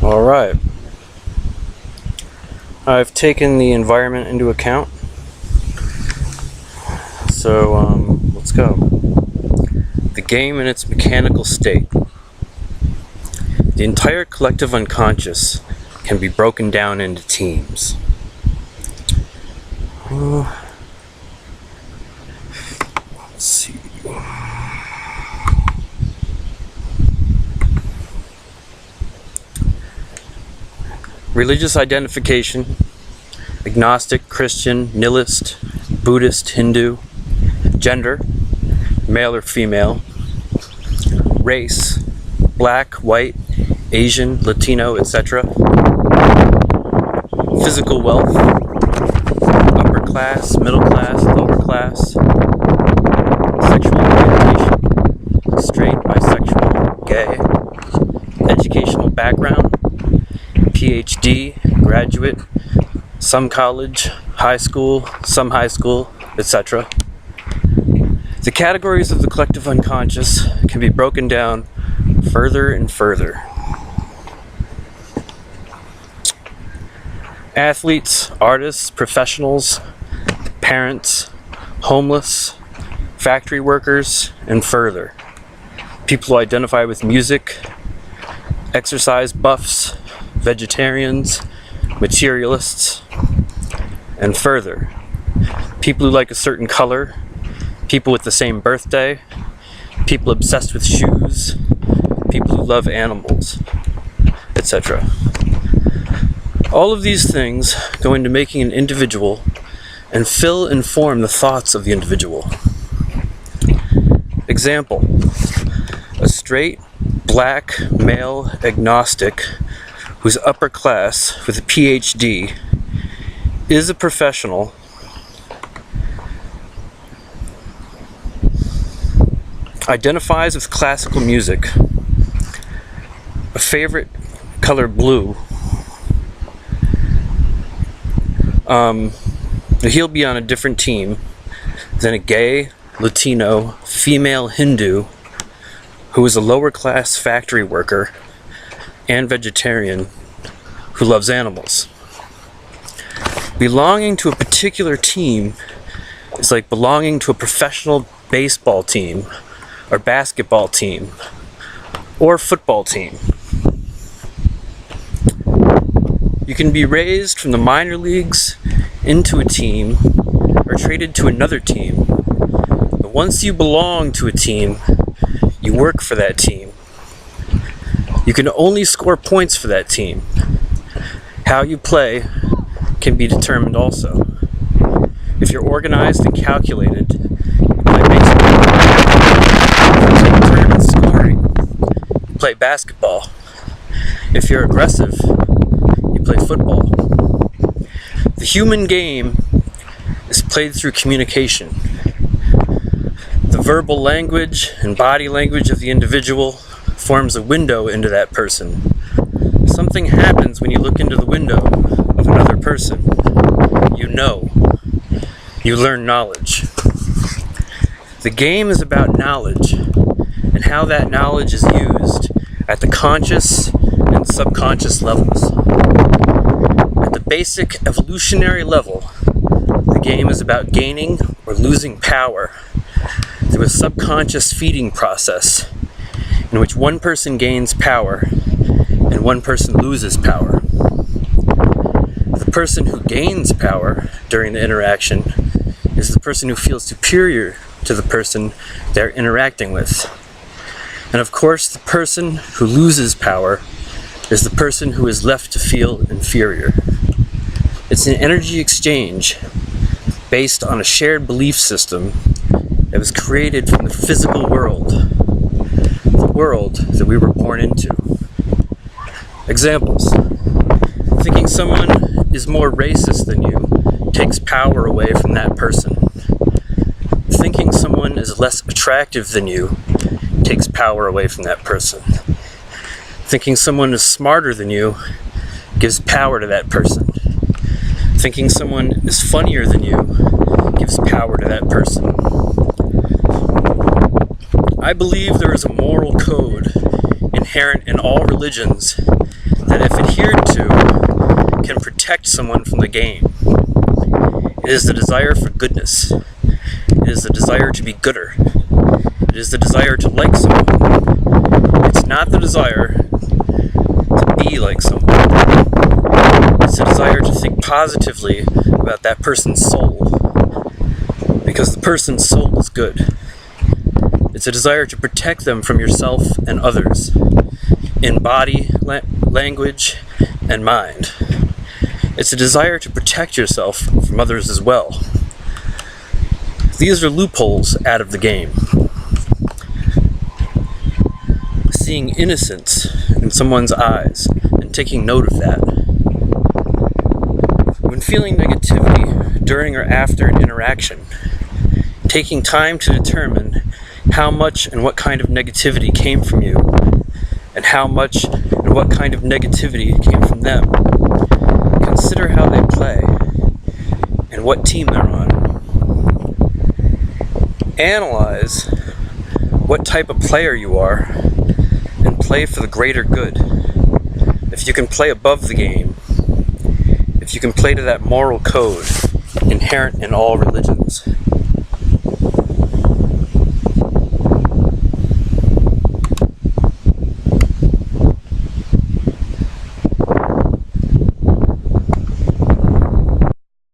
Alright, I've taken the environment into account, so let's go. The game in its mechanical state. The entire collective unconscious can be broken down into teams. Let's see. Religious identification: Agnostic, Christian, Nihlist, Buddhist, Hindu. Gender: male or female. Race: black, white, Asian, Latino, etc. Physical wealth: upper class, middle class, lower class. Sexual orientation: straight, bisexual, gay. Educational background: PhD, graduate, some college, high school, some high school, etc. The categories of the collective unconscious can be broken down further and further. Athletes, artists, professionals, parents, homeless, factory workers, and further. People who identify with music, exercise buffs, vegetarians, materialists, and further. People who like a certain color, people with the same birthday, people obsessed with shoes, people who love animals, etc. All of these things go into making an individual and fill and form the thoughts of the individual. Example: a straight, black, male agnostic who's upper class with a PhD is a professional identifies with classical music, a favorite color blue. He'll be on a different team than a gay, Latino, female Hindu who is a lower class factory worker and vegetarian who loves animals. Belonging to a particular team is like belonging to a professional baseball team or basketball team or football team. You can be raised from the minor leagues into a team or traded to another team. But once you belong to a team, you work for that team. You can only score points for that team. How you play can be determined also. If you're organized and calculated, you play baseball. If you take turn in scoring, you play basketball. If you're aggressive, you play football. The human game is played through communication. The verbal language and body language of the individual forms a window into that person. Something happens when you look into the window of another person. You know. You learn knowledge. The game is about knowledge and how that knowledge is used at the conscious and subconscious levels. At the basic evolutionary level, the game is about gaining or losing power through a subconscious feeding process in which one person gains power and one person loses power. The person who gains power during the interaction is the person who feels superior to the person they're interacting with. And of course, the person who loses power is the person who is left to feel inferior. It's an energy exchange based on a shared belief system that was created from the physical world, the world that we were born into. Examples: thinking someone is more racist than you takes power away from that person. Thinking someone is less attractive than you takes power away from that person. Thinking someone is smarter than you gives power to that person. Thinking someone is funnier than you gives power to that person. I believe there is a moral code inherent in all religions that, if adhered to, can protect someone from the game. It is the desire for goodness. It is the desire to be gooder. It is the desire to like someone. It's not the desire to be like someone. It's a desire to think positively about that person's soul, because the person's soul is good. It's a desire to protect them from yourself and others, in body, language, and mind. It's a desire to protect yourself from others as well. These are loopholes out of the game. Seeing innocence in someone's eyes and taking note of that. When feeling negativity during or after an interaction, taking time to determine how much and what kind of negativity came from you, and how much and what kind of negativity came from them. Consider how they play and what team they're on. Analyze what type of player you are and play for the greater good. If you can play above the game, if you can play to that moral code inherent in all religions.